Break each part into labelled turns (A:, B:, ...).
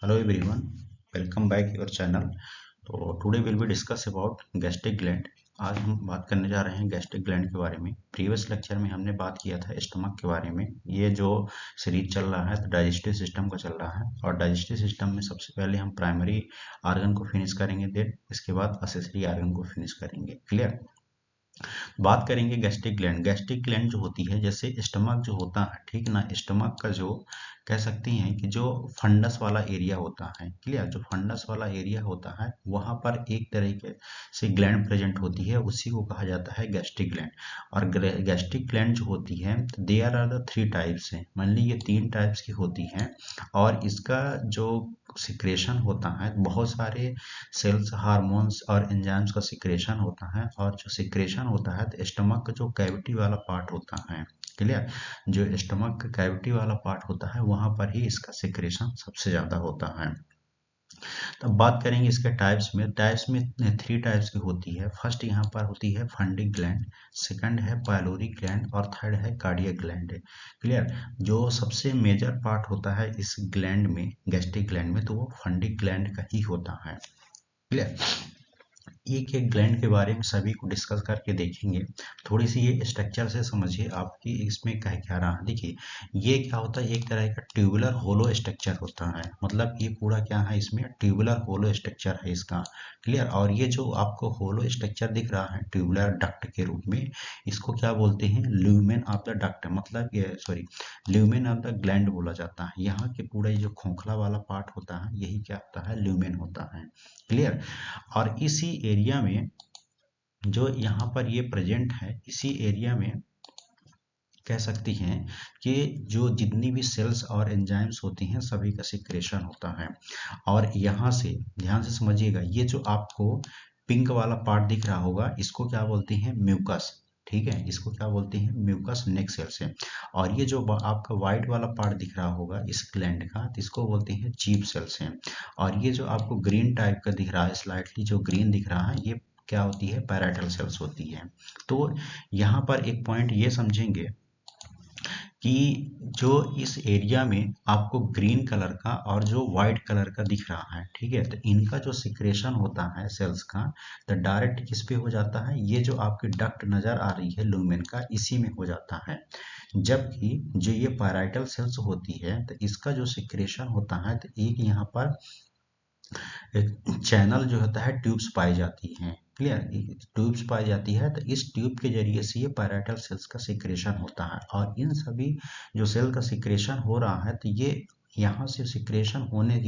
A: Hello everyone, welcome back your channel। तो today will be discuss about gastric gland. आज हम बात करने जा रहे हैं गैस्ट्रिक ग्लैंड के बारे में। प्रीवियस लेक्चर में हमने बात किया था स्टमक के बारे में। ये जो सीरीज चल रहा है तो डाइजेस्टिव सिस्टम का चल रहा है, और डाइजेस्टिव सिस्टम में सबसे पहले हम प्राइमरी आर्गन को फिनिश करेंगे, देन इसके बाद असेसरी आर्गन को फिनिश करेंगे। क्लियर। बात करेंगे गैस्ट्रिक ग्लैंड। गैस्ट्रिक ग्लैंड जो होती है, जैसे स्टमक जो होता है, ठीक ना, स्टमक का जो कह सकते हैं कि जो फंडस वाला एरिया होता है, क्लियर, जो फंडस वाला एरिया होता है वहां पर एक तरीके से ग्लैंड प्रेजेंट होती है, उसी को कहा जाता है गैस्ट्रिक ग्लैंड। और गैस्ट्रिक ग्लैंड जो होती है they are the three types हैं, मान ली ये तीन टाइप्स की होती हैं। और इसका जो सिक्रेशन होता है, बहुत सारे सेल्स, हार्मोन्स और एंजाइम्स का सिक्रेशन होता है। और जो सिक्रेशन होता है तो स्टमक का जो कैविटी वाला पार्ट होता है, क्लियर, जो स्टमक का कैविटी वाला पार्ट होता है वहां पर ही इसका सिक्रेशन सबसे ज्यादा होता है। तब बात करेंगे इसके टाइप्स में थ्री टाइप्स की होती है। फर्स्ट यहाँ पर होती है फंडिक ग्लैंड, सेकंड है पायलोरिक ग्लैंड, और थर्ड है कार्डियक ग्लैंड। क्लियर। जो सबसे मेजर पार्ट होता है इस ग्लैंड में, गैस्ट्रिक ग्लैंड में, तो वो फंडिक ग्लैंड का ही होता है। क्लियर। एक एक ग्लैंड के बारे में सभी को डिस्कस करके देखेंगे। थोड़ी सी ये स्ट्रक्चर से समझिए आपकी इसमें कह क्या रहा है। देखिए, ये क्या होता है, एक तरह का ट्यूबुलर होलो स्ट्रक्चर होता है। मतलब ये पूरा क्या है, इसमें ट्यूबुलर होलो स्ट्रक्चर है इसका। क्लियर। और ये जो आपको होलो स्ट्रक्चर दिख रहा है ट्यूबुलर डक्ट के रूप में, इसको क्या बोलते हैं, ल्यूमेन ऑफ द डक्ट, मतलब ये sorry lumen of the gland बोला जाता है। यहाँ के पूरा जो खोखला वाला पार्ट होता है यही क्या होता है, ल्यूमेन होता है। क्लियर। और इसी एरिया में जो यहाँ पर ये प्रेजेंट है, इसी एरिया में कह सकती हैं कि जो जितनी भी सेल्स और एंजाइम्स होती हैं सभी का सिक्रेशन होता है। और यहाँ से ध्यान से समझिएगा, ये जो आपको पिंक वाला पार्ट दिख रहा होगा इसको क्या बोलते हैं, म्यूकस। ठीक है, इसको क्या बोलते हैं, म्यूकस नेक सेल्स है। और ये जो आपका व्हाइट वाला पार्ट दिख रहा होगा इस ग्लैंड का, तो इसको बोलते हैं चीफ सेल्स हैं। और ये जो आपको ग्रीन टाइप का दिख रहा है, स्लाइटली जो ग्रीन दिख रहा है, ये क्या होती है, पैराइटल सेल्स होती है। तो यहाँ पर एक पॉइंट ये समझेंगे कि जो इस एरिया में आपको ग्रीन कलर का और जो व्हाइट कलर का दिख रहा है, ठीक है, तो इनका जो सिक्रेशन होता है सेल्स का, तो डायरेक्ट किस पे हो जाता है, ये जो आपकी डक्ट नजर आ रही है लूमेन का, इसी में हो जाता है। जबकि जो ये पैराइटल सेल्स होती है तो इसका जो सिक्रेशन होता है, तो एक यहाँ पर एक चैनल जो होता है, ट्यूब्स पाई जाती हैं। क्लियर। ट्यूब्स पाई जाती है तो इस ट्यूब के जरिए से ये पैराइटल सेल्स का सिक्रेशन होता है। और इन सभी जो सेल का सिक्रेशन हो रहा है तो ये यहाँ से सिक्रेशन होने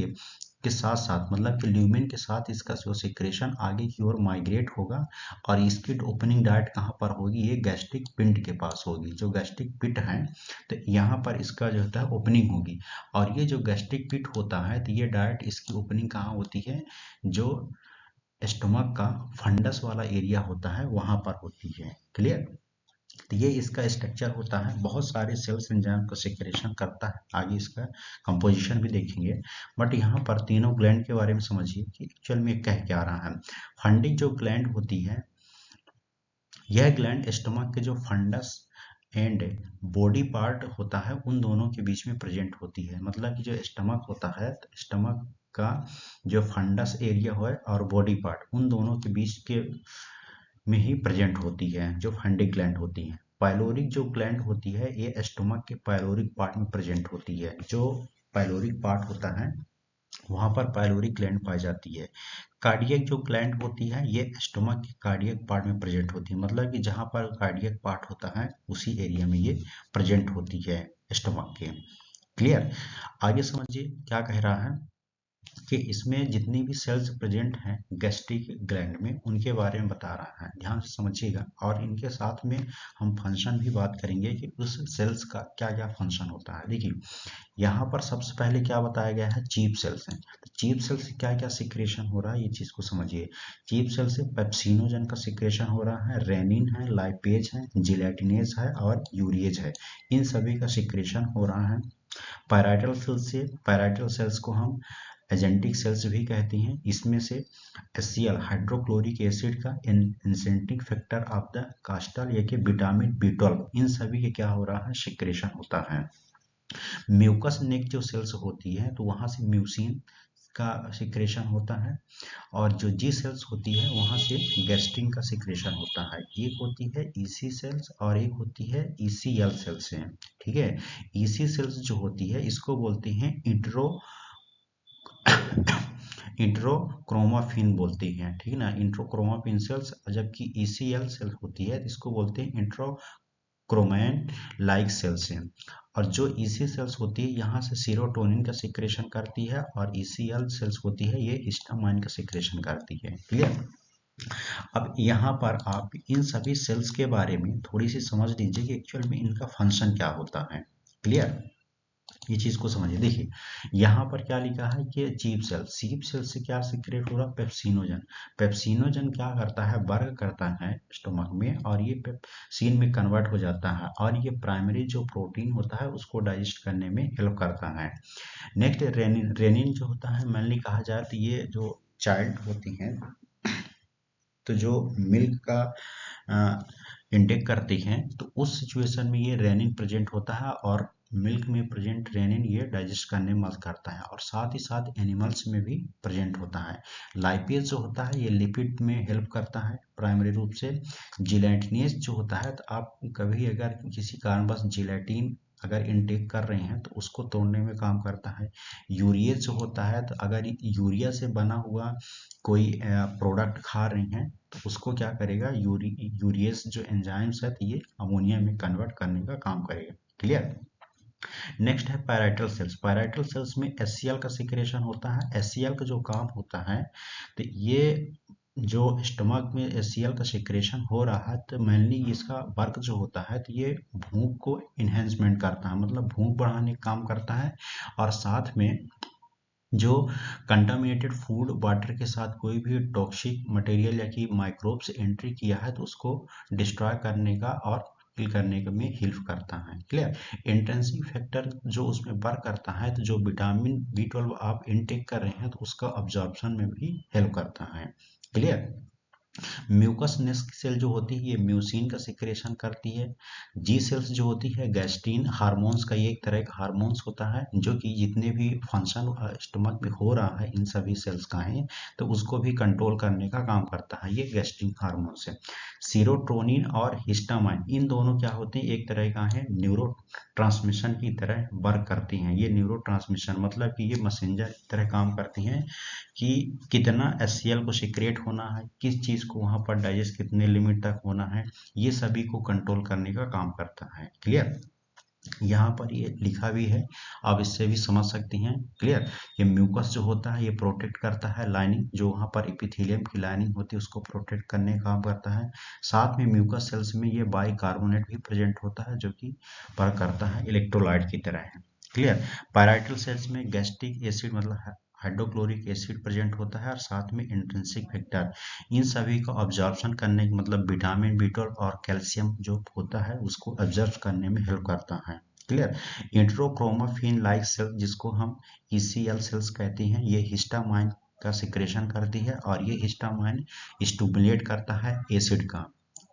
A: के साथ साथ, मतलब कि ल्यूमेन के साथ इसका जो सिक्रेशन आगे की ओर माइग्रेट होगा। और इसकी ओपनिंग डाइट कहाँ पर होगी, ये गैस्ट्रिक पिंड के पास होगी। जो गैस्ट्रिक पिट है तो यहाँ पर इसका जो होता है ओपनिंग होगी। और ये जो गैस्ट्रिक पिट होता है तो ये डायरेक्ट इसकी ओपनिंग कहाँ होती है, जो स्टमक का फंडस वाला एरिया होता है वहां पर होती है। क्लियर। तो ये इसका स्ट्रक्चर होता है, बहुत सारे सेल्स एंजाइम को सिक्रेशन करता है। आगे इसका कंपोजिशन भी देखेंगे। बट यहाँ पर तीनों ग्लैंड के बारे में समझिए कि एक्चुअल में कह क्या रहा है। फंडिक जो ग्लैंड होती है, यह ग्लैंड स्टमक के जो फंडस एंड बॉडी पार्ट होता है उन दोनों के बीच में प्रेजेंट होती है। मतलब कि जो स्टमक होता है, स्टमक का जो फंडस एरिया है और बॉडी पार्ट, उन दोनों के बीच के में ही प्रेजेंट होती है जो फंडिक ग्लैंड होती है। पाइलोरिक जो ग्लैंड होती है ये स्टमक के पाइलोरिक पार्ट में प्रेजेंट होती है। जो पाइलोरिक पार्ट होता है वहां पर पाइलोरिक ग्लैंड पाई जाती है। कार्डियक जो ग्लैंड होती है ये स्टमक के कार्डियक पार्ट में प्रेजेंट होती है। मतलब कि जहां पर कार्डियक पार्ट होता है उसी एरिया में ये प्रेजेंट होती है स्टमक के। क्लियर। आगे समझिए क्या कह रहा है कि इसमें जितनी भी सेल्स प्रेजेंट हैं गैस्ट्रिक ग्लैंड में उनके बारे में बता रहा है, ध्यान से समझिएगा। और इनके साथ में हम फंक्शन भी बात करेंगे कि उस सेल्स का क्या क्या फंक्शन होता है। देखिए, यहाँ पर सबसे पहले क्या बताया गया है, चीफ सेल्स हैं। तो चीफ सेल से क्या क्या सिक्रेशन हो रहा है ये चीज को समझिए। चीफ सेल से पेप्सिनोजन का सिक्रेशन हो रहा है, रेनिन है, लाइपेज है, जिलेटिनेज है और यूरिएज है। इन सभी का सिक्रेशन हो रहा है। पैराइटल सेल्स से, पैराइटल सेल्स को हम एजेंटिक सेल्स भी कहते हैं। इसमें से HCl हाइड्रोक्लोरिक एसिड का इंसेंटिक फैक्टर ऑफ द कास्टल या कि विटामिन B12, इन सभी के क्या हो रहा है, सिक्रेशन होता है। म्यूकस नेक जो सेल्स होती है तो वहां से म्यूसिन का सिक्रेशन होता है, और जो जी सेल्स होती है वहां से गैस्ट्रिन का सिक्रेशन होता है। एक होती है ईसी सेल्स और एक होती है ईसीएल सेल्स हैं। ठीक है, ईसी सेल्स जो होती है इसको बोलते हैं इंट्रोक्रोमाफिन बोलती हैं, ठीक है ना, इंट्रोक्रोमाफिन सेल्स। जबकि ईसीएल सेल होती है इसको बोलते हैं इंट्रोक्रोमैन लाइक सेल्स हैं। और जो ईसी सेल्स होती है यहाँ से सीरोटोनिन का सिक्रेशन करती है, और ईसीएल सेल्स होती है ये हिस्टामाइन का सिक्रेशन करती है। क्लियर। अब यहाँ पर आप इन सभी सेल्स के बारे में थोड़ी सी समझ लीजिए कि एक्चुअल में इनका फंक्शन क्या होता है। क्लियर, ये चीज को समझिए। देखिए यहाँ पर क्या लिखा है कि चीफ सेल से क्या सीक्रेट हो रहा है, पेप्सिनोजन। पेप्सिनोजन क्या करता है, वर्क करता है स्टोमक में, और ये पेप्सिन में कन्वर्ट हो जाता है, और ये प्राइमरी जो प्रोटीन होता है उसको डाइजेस्ट करने में हेल्प करता है। Next rennin. रेनिन जो होता है मेनली कहा जाए तो ये जो चाइल्ड होती हैं तो जो मिल्क का इंटेक करती हैं तो उस सिचुएशन में ये रेनिन प्रेजेंट होता है, और मिल्क में प्रेजेंट रेनिन ये डाइजेस्ट करने में मदद करता है, और साथ ही साथ एनिमल्स में भी प्रेजेंट होता है। लाइपेज जो होता है ये लिपिड में हेल्प करता है प्राइमरी रूप से। जिलेटिनेज जो होता है, तो आप कभी अगर किसी कारणवश जिलेटिन अगर इनटेक कर रहे हैं तो उसको तोड़ने में काम करता है। यूरिएज जो होता है, तो अगर यूरिया से बना हुआ कोई प्रोडक्ट खा रही हैं तो उसको क्या करेगा, यूरियस जो एंजाइम्स है तो ये अमोनिया में कन्वर्ट करने का काम करेगा। क्लियर। नेक्स्ट है पैराइटल सेल्स। पैराइटल सेल्स में एचसीएल का सिक्रेशन होता है। एचसीएल का जो काम होता है तो ये जो स्टमक में एचसीएल का सिक्रेशन हो रहा है तो मेनली इसका वर्क जो होता है तो ये भूख को इन्हेंसमेंट करता है, मतलब भूख बढ़ाने का काम करता है, और साथ में जो कंटामिनेटेड फूड वाटर के साथ कोई भी टॉक्सिक मटेरियल या कि माइक्रोब्स एंट्री किया है तो उसको डिस्ट्रॉय करने का और किल करने में हेल्प करता है। क्लियर। इंटेंसिव फैक्टर जो उसमें वर्क करता है, तो जो विटामिन B12 आप इनटेक कर रहे हैं तो उसका अब्जॉर्प्शन में भी हेल्प करता है। क्लियर। म्यूकस नेस्क सेल जो होती है ये म्यूसिन का सिक्रेशन करती है। जी सेल्स जो होती है गैस्ट्रीन हार्मोन्स का ये एक तरह का हार्मोन्स होता है जो कि जितने भी फंक्शन स्टमक में हो रहा है इन सभी सेल्स का है तो उसको भी कंट्रोल करने का काम करता है, ये गैस्ट्रिन हार्मोन्स है। सीरोटोनिन और हिस्टामाइन इन दोनों क्या होते हैं, एक तरह का है न्यूरो ट्रांसमिशन की तरह वर्क करती हैं। ये न्यूरो ट्रांसमिशन मतलब कि ये मैसेंजर की तरह काम करती हैं कि कितना एचसीएल को सिक्रेट होना है, किस चीज को वहां पर डाइजेस्ट कितने लिमिट तक होना है, ये सभी को कंट्रोल करने का काम करता है। क्लियर। यहाँ पर ये लिखा भी है, आप इससे भी समझ सकती हैं। क्लियर। ये म्यूकस जो होता है ये प्रोटेक्ट करता है लाइनिंग, जो वहाँ पर एपिथेलियम की लाइनिंग होती है उसको प्रोटेक्ट करने का काम करता है। साथ में म्यूकस सेल्स में ये बाइकार्बोनेट भी प्रेजेंट होता है जो कि वर्क करता है इलेक्ट्रोलाइट की तरह है। क्लियर। पैराइटल सेल्स में गैस्ट्रिक एसिड मतलब हाइड्रोक्लोरिक एसिड प्रेजेंट होता है, और साथ में इंट्रिंसिक फैक्टर इन सभी को ऑब्जॉर्प्शन करने मतलब विटामिन B12 और कैल्शियम जो होता है उसको ऑब्जर्व करने में हेल्प करता है। क्लियर। इंट्रोक्रोमाफिन लाइक सेल जिसको हम ईसीएल सेल्स कहते हैं, ये हिस्टामाइन का सिक्रेशन करती है, और ये हिस्टामाइन स्टिमुलेट करता है एसिड का।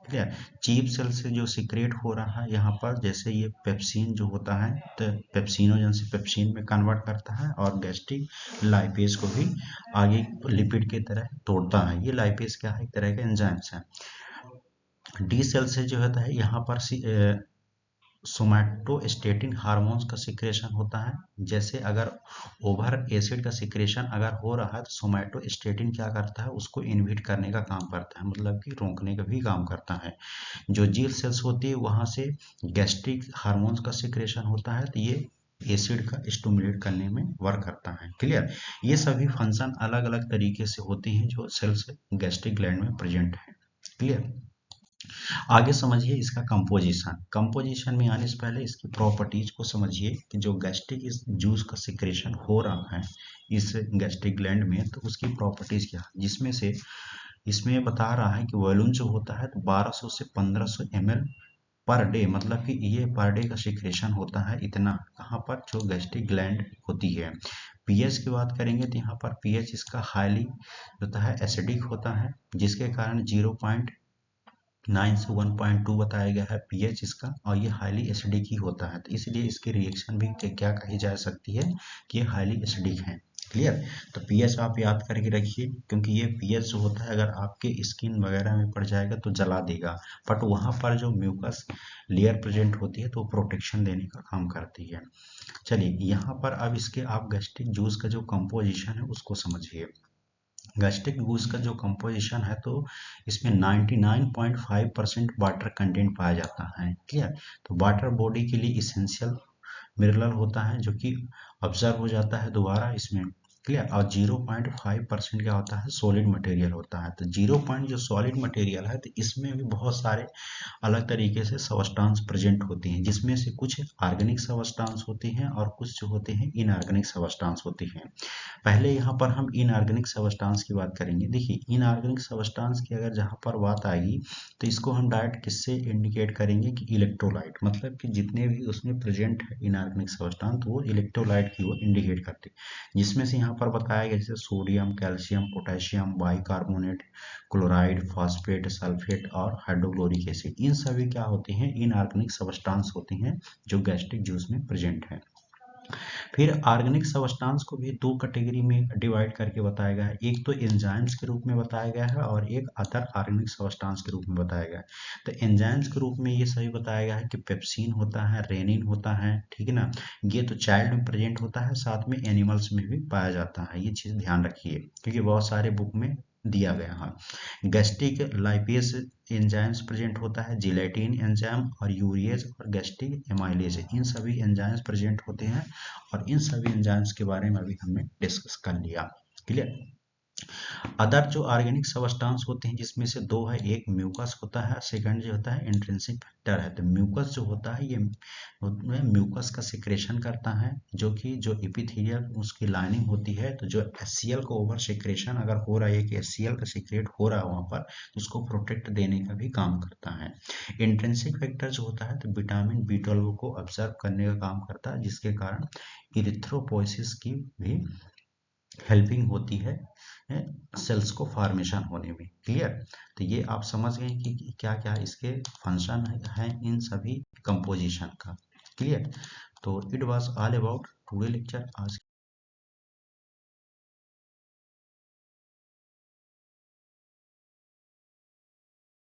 A: क्लियर। चीफ सेल से जो सिक्रेट हो रहा है यहाँ पर, जैसे ये पेप्सिन जो होता है तो पेप्सिनोजन से पेप्सिन में कन्वर्ट करता है, और गैस्ट्रिक लाइपेज को भी आगे लिपिड की तरह तोड़ता है। ये लाइपेज क्या है, एक तरह का एंजाइम्स है। डी सेल से जो होता है यहाँ पर सोमैटोस्टेटिन हार्मोन्स का सिक्रेशन होता है। जैसे अगर ओवर एसिड का सिक्रेशन अगर हो रहा है तो सोमैटोस्टेटिन क्या करता है, उसको इनहिबिट करने का काम करता है, मतलब कि रोकने का भी काम करता है। जो जील सेल्स होती है वहां से गैस्ट्रिक हार्मोन्स का सिक्रेशन होता है, तो ये एसिड का स्टिमुलेट करने में वर्क करता है। क्लियर। ये सभी फंक्शन अलग अलग तरीके से होते हैं जो सेल्स गैस्ट्रिक ग्लैंड में प्रेजेंट है। क्लियर। आगे समझिए इसका कंपोजिशन। कंपोजिशन में आने से पहले इसकी प्रॉपर्टीज को समझिए कि जो गैस्ट्रिक जूस का सिक्रेशन हो रहा है इस गैस्ट्रिक ग्लैंड में, तो उसकी प्रॉपर्टीज क्या है, जिसमें से इसमें बता रहा है कि वॉल्यूम जो होता है 1200 से 1500 ml पर डे, मतलब कि ये पर डे का सिक्रेशन होता है इतना, कहाँ पर, जो गैस्ट्रिक ग्लैंड होती है। पीएच की बात करेंगे तो यहाँ पर पीएच इसका हाईली होता है एसिडिक होता है, जिसके कारण 9 से 1.2 बताया गया है पीएच इसका, और ये हाईली एसिडिक ही होता है, तो इसलिए इसकी रिएक्शन भी क्या कही जा सकती है कि ये हाईली एसिडिक है। क्लियर। तो पीएच आप याद करके रखिए, क्योंकि ये पीएच जो होता है अगर आपके स्किन वगैरह में पड़ जाएगा तो जला देगा, बट वहां पर जो म्यूकस लेयर प्रेजेंट होती है तो वो प्रोटेक्शन देने का काम करती है। चलिए यहाँ पर अब इसके आप गैस्ट्रिक जूस का जो कंपोजिशन है उसको समझिए। गैस्ट्रिक जूस का जो कंपोजिशन है तो इसमें 99.5% वाटर कंटेंट पाया जाता है। क्लियर। तो वाटर बॉडी के लिए इसेंशियल मिनरल होता है जो कि ऑब्जर्व हो जाता है दोबारा इसमें। क्लियर। और 0.5% क्या होता है, सॉलिड मटेरियल होता है। तो 0 जो सॉलिड मटेरियल है तो इसमें भी बहुत सारे अलग तरीके से सबस्टांस प्रेजेंट होती हैं, जिसमें से कुछ ऑर्गेनिक सबस्टांस होती हैं और कुछ जो होते हैं इनऑर्गेनिक सबस्टांस होती हैं। पहले यहाँ पर हम इनऑर्गेनिक सबस्टांस की बात करेंगे। देखिए इनऑर्गेनिक सबस्टांस की अगर जहाँ पर बात आएगी तो इसको हम डायरेक्ट किससे इंडिकेट करेंगे कि इलेक्ट्रोलाइट, मतलब कि जितने भी उसमें प्रेजेंट है इनऑर्गेनिक सबस्टांस तो वो इलेक्ट्रोलाइट की वो इंडिकेट करते हैं, जिसमें से यहाँ पर बताया गया जैसे sodium, calcium, potassium, bicarbonate, chloride, phosphate, sulphate और हाइड्रोक्लोरिक एसिड, इन सभी क्या होते हैं, इनऑर्गेनिक सबस्टांस होते हैं जो गैस्ट्रिक जूस में प्रेजेंट है। फिर ऑर्गेनिक सबस्टांस को भी दो कैटेगरी में डिवाइड करके बताया गया है, एक तो एंजाइम्स के रूप में बताया गया है और एक अदर ऑर्गेनिक सबस्टांस के रूप में बताया गया है। तो एंजाइम्स के रूप में ये सभी बताया गया है कि पेप्सिन होता है, रेनिन होता है, ठीक है ना, ये तो चाइल्ड में प्रेजेंट होता है, साथ में एनिमल्स में भी पाया जाता है, ये चीज ध्यान रखिए क्योंकि बहुत सारे बुक में दिया गया है। गैस्ट्रिक लाइपेज एंजाइम्स प्रेजेंट होता है, जिलेटिन एंजाइम और यूरिएज और गैस्ट्रिक एमाइलेज, इन सभी एंजाइम्स प्रेजेंट होते हैं और इन सभी एंजाइम्स के बारे में अभी हमने डिस्कस कर लिया। क्लियर। अदर जो ऑर्गेनिक सबस्टांस होते हैं जिसमें से दो है, एक म्यूकस होता है, सेकंड जो होता है इंट्रिंसिक फैक्टर है। तो म्यूकस जो होता है ये म्यूकस का सिक्रेशन करता है, जो कि जो एपिथेलियल उसकी लाइनिंग होती है, तो जो एचसीएल को ओवर सिक्रेशन अगर हो रहा है कि एचसीएल का सिक्रेट हो रहा है वहां पर, तो उसको प्रोटेक्ट देने का भी काम करता है। इंट्रिंसिक फैक्टर जो होता है तो विटामिन B12 को ऑब्जर्व करने का काम करता है, जिसके कारण इरिथ्रोपोइसिस की भी हेल्पिंग होती है सेल्स को फॉर्मेशन होने में। क्लियर। तो ये आप समझ गए कि क्या क्या इसके फंक्शन है इन सभी कंपोजिशन का। क्लियर। तो it was all about today lecture. आज